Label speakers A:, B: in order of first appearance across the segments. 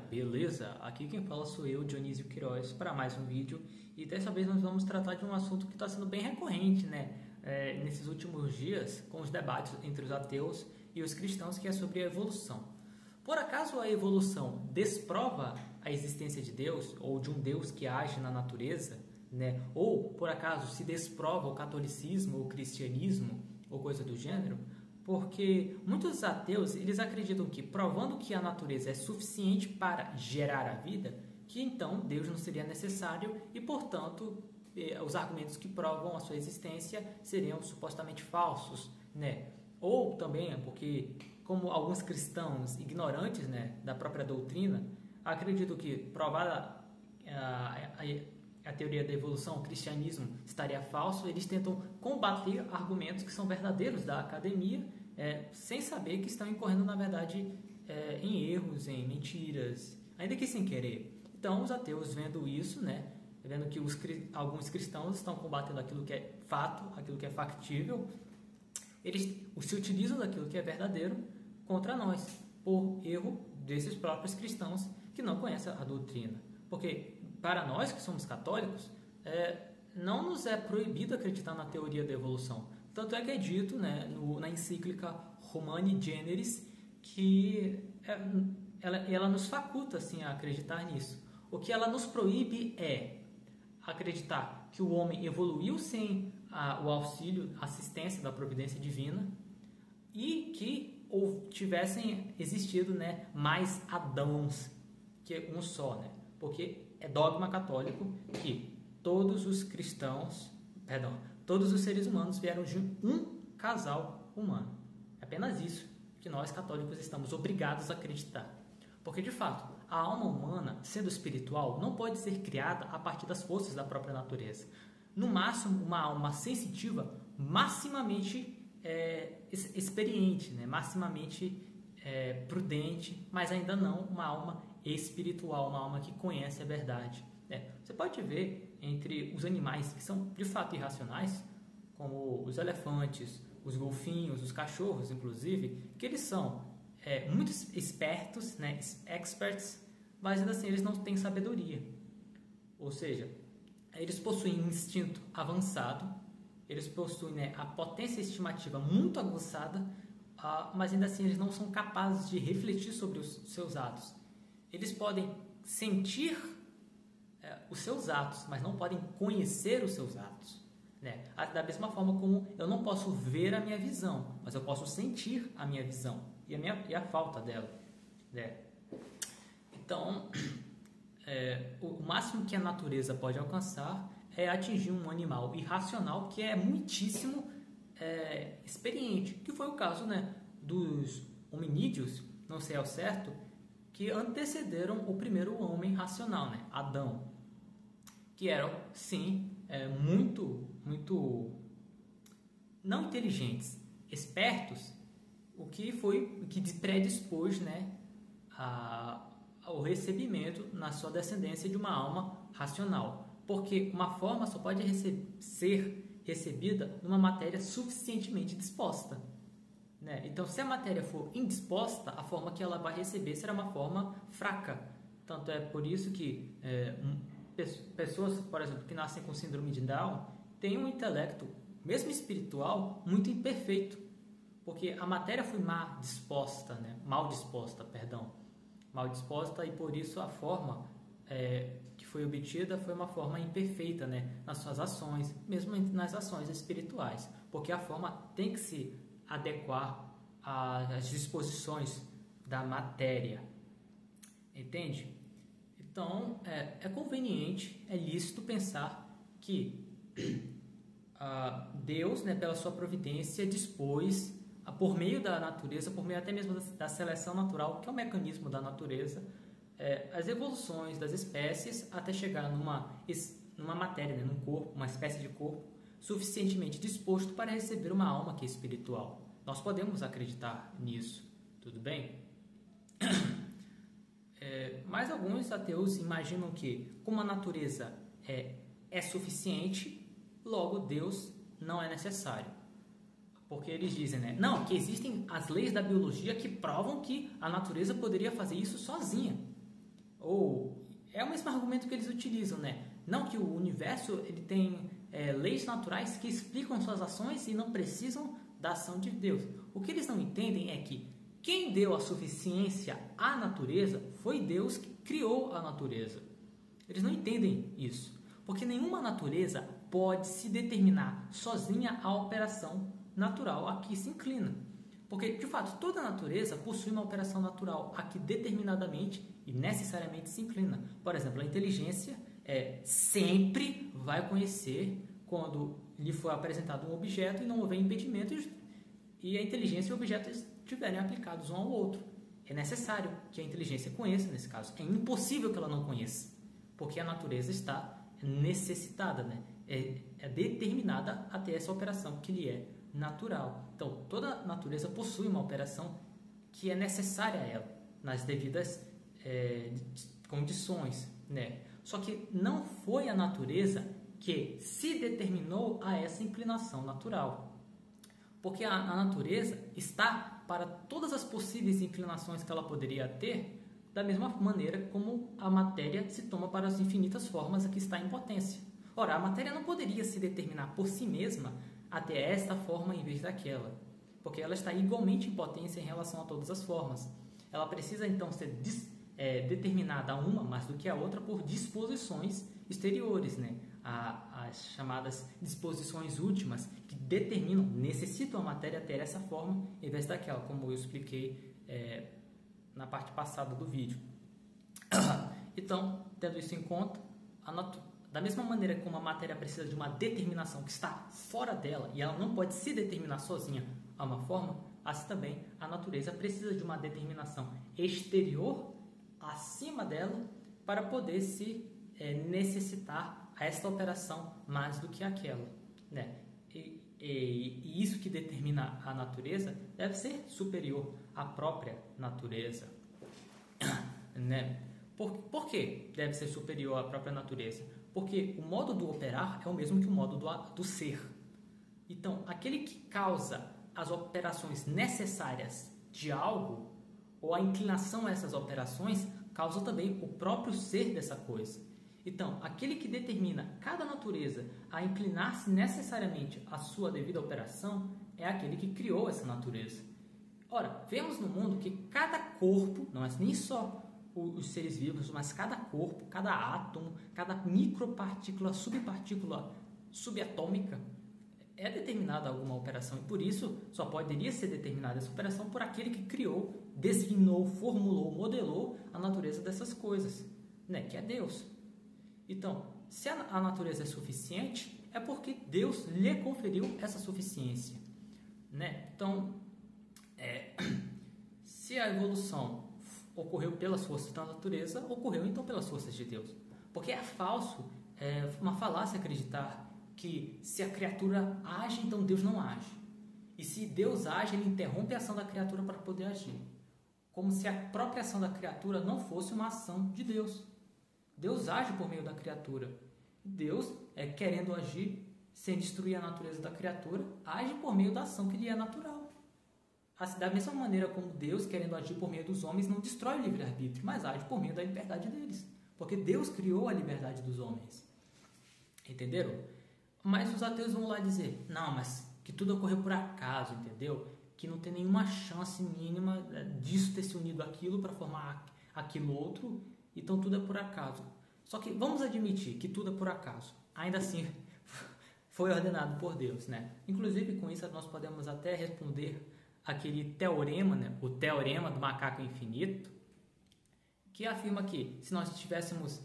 A: beleza? Aqui quem fala sou eu, Dionísio Queiroz, para mais um vídeo. E dessa vez nós vamos tratar de um assunto que está sendo bem recorrente, nesses últimos dias, com os debates entre os ateus e os cristãos, que é sobre a evolução. Por acaso a evolução desprova a existência de Deus, ou de um Deus que age na natureza, Ou, por acaso, se desprova o catolicismo, o cristianismo, ou coisa do gênero? Porque muitos ateus, eles acreditam que, provando que a natureza é suficiente para gerar a vida, que então Deus não seria necessário e, portanto, os argumentos que provam a sua existência seriam supostamente falsos, Ou também porque, como alguns cristãos ignorantes, da própria doutrina, acreditam que, provada a teoria da evolução, o cristianismo estaria falso, eles tentam combater argumentos que são verdadeiros da academia, sem saber que estão incorrendo, na verdade, em erros, em mentiras, ainda que sem querer. Então, os ateus, vendo isso, vendo que alguns cristãos estão combatendo aquilo que é fato, aquilo que é factível, eles se utilizam daquilo que é verdadeiro contra nós, por erro desses próprios cristãos que não conhecem a doutrina. Porque, para nós que somos católicos, não nos é proibido acreditar na teoria da evolução. Tanto é que é dito na encíclica Humani Generis que ela nos faculta assim, a acreditar nisso. O que ela nos proíbe é acreditar que o homem evoluiu sem o auxílio, assistência da providência divina e que tivessem existido mais Adãos que um só, porque é dogma católico que todos os seres humanos vieram de um casal humano. É apenas isso que nós católicos estamos obrigados a acreditar. Porque, de fato, a alma humana, sendo espiritual, não pode ser criada a partir das forças da própria natureza. No máximo, uma alma sensitiva, maximamente experiente, maximamente prudente, mas ainda não uma alma espiritual, uma alma que conhece a verdade. Você pode ver entre os animais que são de fato irracionais, como os elefantes, os golfinhos, os cachorros, inclusive, que eles são muito espertos, experts, mas ainda assim eles não têm sabedoria. Ou seja, eles possuem um instinto avançado, eles possuem a potência estimativa muito aguçada, mas ainda assim eles não são capazes de refletir sobre os seus atos. Eles podem sentir os seus atos, mas não podem conhecer os seus atos. Da mesma forma como eu não posso ver a minha visão, mas eu posso sentir a minha visão e a falta dela. Então, o máximo que a natureza pode alcançar é atingir um animal irracional que é muitíssimo experiente, que foi o caso dos hominídeos, não sei ao certo, que antecederam o primeiro homem racional, Adão, que eram, sim, muito não inteligentes, espertos, o que predispôs ao recebimento na sua descendência de uma alma racional, porque uma forma só pode ser recebida numa matéria suficientemente disposta. Então, se a matéria for indisposta, a forma que ela vai receber será uma forma fraca. Tanto é por isso que pessoas, por exemplo, que nascem com síndrome de Down, têm um intelecto, mesmo espiritual, muito imperfeito, porque a matéria foi mal disposta, e por isso a forma que foi obtida foi uma forma imperfeita, nas suas ações, mesmo nas ações espirituais, porque a forma tem que se adequar às disposições da matéria, entende? Então, é conveniente, é lícito pensar que Deus, pela sua providência, dispôs, por meio da natureza, por meio até mesmo da seleção natural, que é o mecanismo da natureza, as evoluções das espécies até chegar numa matéria, num corpo, uma espécie de corpo, suficientemente disposto para receber uma alma que é espiritual. Nós podemos acreditar nisso, tudo bem? Mas alguns ateus imaginam que, como a natureza é suficiente, logo Deus não é necessário. Porque eles dizem, não, que existem as leis da biologia que provam que a natureza poderia fazer isso sozinha. é o mesmo argumento que eles utilizam, né? Não que o universo ele tem leis naturais que explicam suas ações e não precisam da ação de Deus. O que eles não entendem é que quem deu a suficiência à natureza foi Deus que criou a natureza. Eles não entendem isso, porque nenhuma natureza pode se determinar sozinha a operação natural a que se inclina. Porque, de fato, toda natureza possui uma operação natural a que determinadamente e necessariamente se inclina. Por exemplo, a inteligência sempre vai conhecer quando lhe for apresentado um objeto e não houver impedimentos e a inteligência e o objeto estiverem aplicados um ao outro. É necessário que a inteligência conheça, nesse caso. É impossível que ela não conheça, porque a natureza está necessitada, né? É determinada a ter essa operação que lhe é natural. Então, toda natureza possui uma operação que é necessária a ela, nas devidas condições, né? Só que não foi a natureza que se determinou a essa inclinação natural, porque a natureza está para todas as possíveis inclinações que ela poderia ter, da mesma maneira como a matéria se toma para as infinitas formas a que está em potência. Ora, a matéria não poderia se determinar por si mesma até esta forma em vez daquela, porque ela está igualmente em potência em relação a todas as formas. Ela precisa então ser determinada a uma mais do que a outra por disposições exteriores, né? As chamadas disposições últimas que determinam, necessitam a matéria ter essa forma em vez daquela, como eu expliquei na parte passada do vídeo. Então, tendo isso em conta, da mesma maneira como a matéria precisa de uma determinação que está fora dela e ela não pode se determinar sozinha a uma forma, assim também a natureza precisa de uma determinação exterior acima dela para poder se necessitar a esta operação mais do que aquela, né? E isso que determina a natureza deve ser superior à própria natureza, né? Por que deve ser superior à própria natureza? Porque o modo do operar é o mesmo que o modo do ser. Então, aquele que causa as operações necessárias de algo, ou a inclinação a essas operações, causa também o próprio ser dessa coisa. Então, aquele que determina cada natureza a inclinar-se necessariamente à sua devida operação é aquele que criou essa natureza. Ora, vemos no mundo que cada corpo, não é nem só os seres vivos, mas cada corpo, cada átomo, cada micropartícula, subpartícula, subatômica, é determinada alguma operação. E por isso, só poderia ser determinada essa operação por aquele que criou, designou, formulou, modelou a natureza dessas coisas, né? Que é Deus. Então, se a natureza é suficiente, é porque Deus lhe conferiu essa suficiência, né? Então, se a evolução ocorreu pelas forças da natureza, ocorreu então pelas forças de Deus. Porque é falso, é uma falácia acreditar que se a criatura age, então Deus não age. E se Deus age, ele interrompe a ação da criatura para poder agir. Como se a própria ação da criatura não fosse uma ação de Deus. Deus age por meio da criatura. Deus, querendo agir, sem destruir a natureza da criatura, age por meio da ação que lhe é natural. Da mesma maneira como Deus, querendo agir por meio dos homens, não destrói o livre-arbítrio, mas age por meio da liberdade deles. Porque Deus criou a liberdade dos homens. Entenderam? Mas os ateus vão lá dizer, não, mas que tudo ocorreu por acaso, entendeu? Que não tem nenhuma chance mínima disso ter se unido àquilo para formar aquilo outro, então tudo é por acaso. Só que vamos admitir que tudo é por acaso. Ainda assim, foi ordenado por Deus, né? Inclusive, com isso, nós podemos até responder aquele teorema, né? O teorema do macaco infinito, que afirma que se nós tivéssemos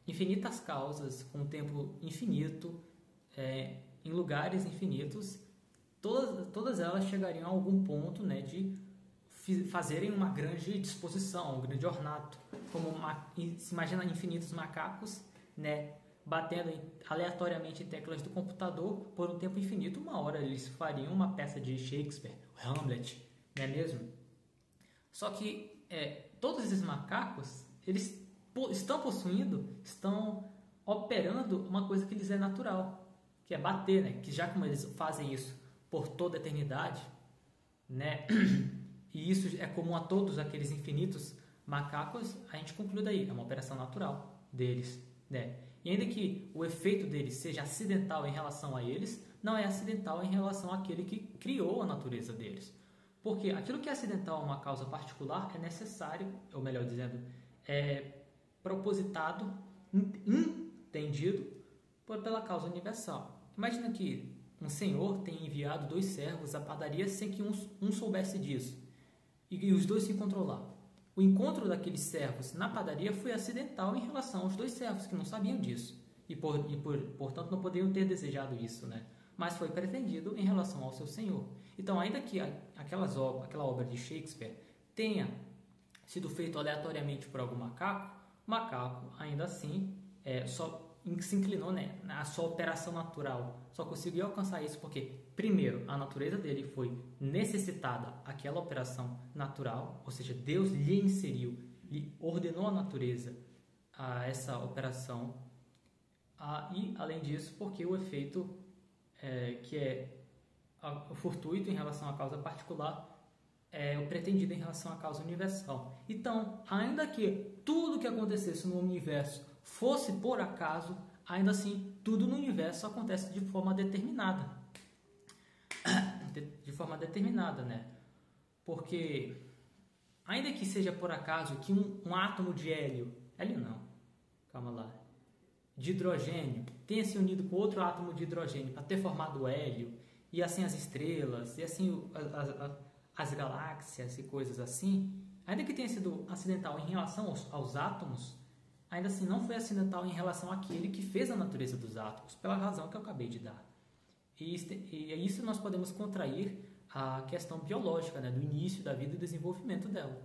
A: infinitas causas com um tempo infinito, em lugares infinitos, todas elas chegariam a algum ponto, né, de fazerem uma grande disposição, um grande ornato, como se imagina infinitos macacos, né, batendo aleatoriamente em teclas do computador por um tempo infinito. Uma hora eles fariam uma peça de Shakespeare, Hamlet, não é mesmo? Só que todos esses macacos, eles estão operando uma coisa que lhes é natural, que é bater, né? Que já como eles fazem isso por toda a eternidade, né? E isso é comum a todos aqueles infinitos Macacos, a gente conclui daí, é uma operação natural deles, né? E ainda que o efeito deles seja acidental em relação a eles, não é acidental em relação àquele que criou a natureza deles. Porque aquilo que é acidental a uma causa particular é necessário, ou melhor dizendo, é propositado, entendido pela causa universal. Imagina que um senhor tenha enviado 2 servos à padaria sem que um soubesse disso, e os 2 se encontrou lá. O encontro daqueles servos na padaria foi acidental em relação aos 2 servos que não sabiam disso e portanto não poderiam ter desejado isso, né? Mas foi pretendido em relação ao seu senhor. Então, ainda que aquela obra de Shakespeare tenha sido feita aleatoriamente por algum macaco, o macaco ainda assim só se inclinou, né, na sua operação natural. Só conseguiu alcançar isso porque, primeiro, a natureza dele foi necessitada àquela operação natural, ou seja, Deus lhe inseriu, lhe ordenou a natureza a essa operação. E, além disso, porque o efeito que é o fortuito em relação à causa particular é o pretendido em relação à causa universal. Então, ainda que tudo que acontecesse no universo fosse por acaso, ainda assim, tudo no universo acontece de forma determinada. De forma determinada, né? Porque, ainda que seja por acaso que um átomo de hélio não, calma lá, de hidrogênio tenha se unido com outro átomo de hidrogênio para ter formado hélio, e assim as estrelas, e assim as galáxias e coisas assim, ainda que tenha sido acidental em relação aos átomos, ainda assim não foi acidental em relação àquele que fez a natureza dos átomos, pela razão que eu acabei de dar. E isso nós podemos contrair a questão biológica, né, do início da vida e desenvolvimento dela.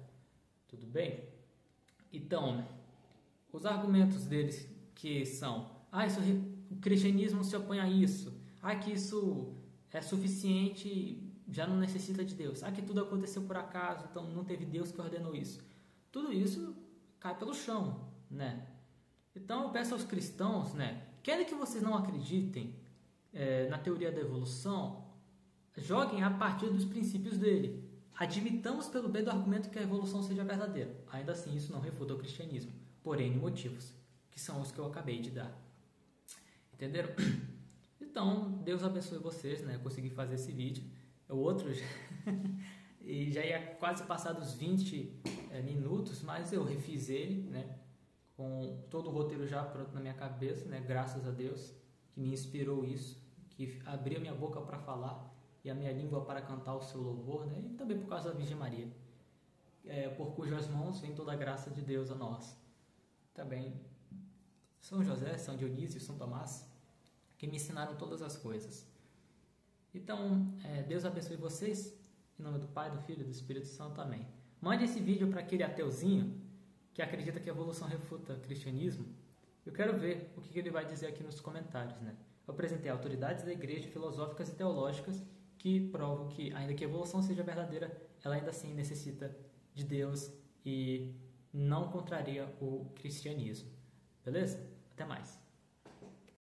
A: Tudo bem? Então, os argumentos deles que são: o cristianismo se opõe a isso, que isso é suficiente, já não necessita de Deus, que tudo aconteceu por acaso, então não teve Deus que ordenou isso. Tudo isso cai pelo chão, né? Então eu peço aos cristãos, né, querem que vocês não acreditem na teoria da evolução, joguem a partir dos princípios dele. Admitamos pelo bem do argumento que a evolução seja verdadeira. Ainda assim, isso não refuta o cristianismo, por N motivos, que são os que eu acabei de dar. Entenderam? Então, Deus abençoe vocês, né? Eu consegui fazer esse vídeo. O outro e já ia quase passar dos 20 minutos, mas eu refiz ele, né? Com todo o roteiro já pronto na minha cabeça, né? Graças a Deus que me inspirou isso, que abriu a minha boca para falar e a minha língua para cantar o seu louvor, né? E também por causa da Virgem Maria, por cujas mãos vem toda a graça de Deus a nós. Também São José, São Dionísio e São Tomás, que me ensinaram todas as coisas. Então, Deus abençoe vocês, em nome do Pai, do Filho e do Espírito Santo. Amém. Mande esse vídeo para aquele ateuzinho que acredita que a evolução refuta o cristianismo. Eu quero ver o que ele vai dizer aqui nos comentários, né? Eu apresentei autoridades da igreja, filosóficas e teológicas, que provam que, ainda que a evolução seja verdadeira, ela ainda assim necessita de Deus e não contraria o cristianismo. Beleza? Até mais.